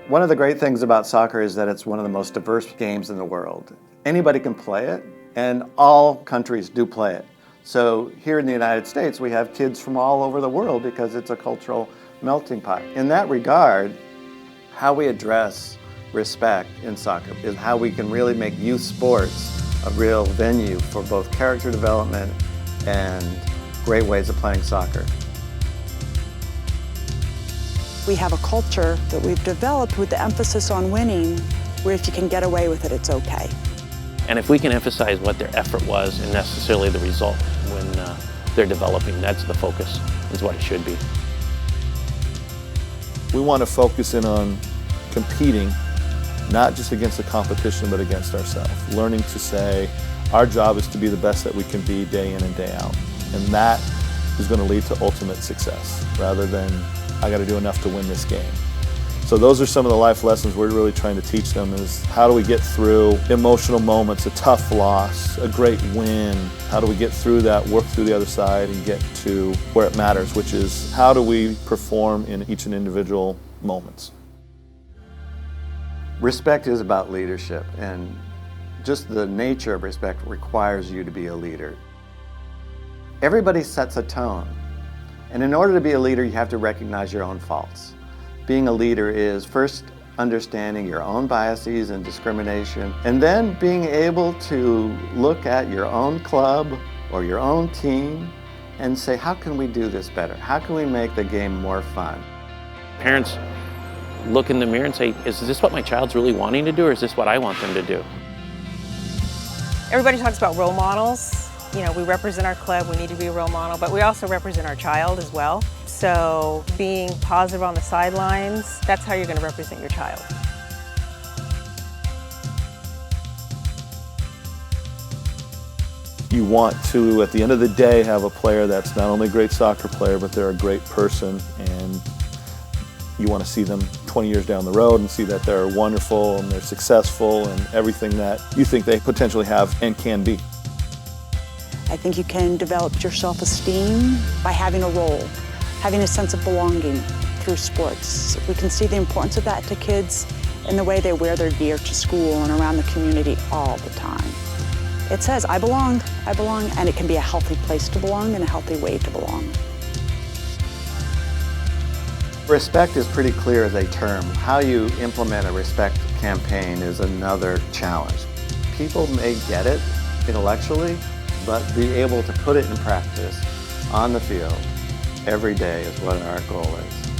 One of the great things about soccer is that it's one of the most diverse games in the world. Anybody can play it, and all countries do play it. So here in the United States, we have kids from all over the world because it's a cultural melting pot. In that regard, how we address respect in soccer is how we can really make youth sports a real venue for both character development and great ways of playing soccer. We have a culture that we've developed with the emphasis on winning, where if you can get away with it, it's okay. And if we can emphasize what their effort was and necessarily the result when they're developing, that's the focus, is what it should be. We want to focus in on competing, not just against the competition, but against ourselves. Learning to say, our job is to be the best that we can be day in and day out. And that is going to lead to ultimate success, rather than, I got to do enough to win this game. So those are some of the life lessons we're really trying to teach them, is how do we get through emotional moments, a tough loss, a great win? How do we get through that, work through the other side, and get to where it matters, which is how do we perform in each and individual moments? Respect is about leadership, and just the nature of respect requires you to be a leader. Everybody sets a tone, and in order to be a leader, you have to recognize your own faults. Being a leader is first understanding your own biases and discrimination, and then being able to look at your own club or your own team and say, how can we do this better? How can we make the game more fun? Parents look in the mirror and say, is this what my child's really wanting to do, or is this what I want them to do? Everybody talks about role models. You know, we represent our club, we need to be a role model, but we also represent our child as well. So being positive on the sidelines, that's how you're going to represent your child. You want to, at the end of the day, have a player that's not only a great soccer player, but they're a great person, and you want to see them 20 years down the road and see that they're wonderful and they're successful and everything that you think they potentially have and can be. I think you can develop your self-esteem by having a role, having a sense of belonging through sports. We can see the importance of that to kids in the way they wear their gear to school and around the community all the time. It says, I belong, and it can be a healthy place to belong and a healthy way to belong. Respect is pretty clear as a term. How you implement a respect campaign is another challenge. People may get it intellectually, but be able to put it in practice on the field every day is what our goal is.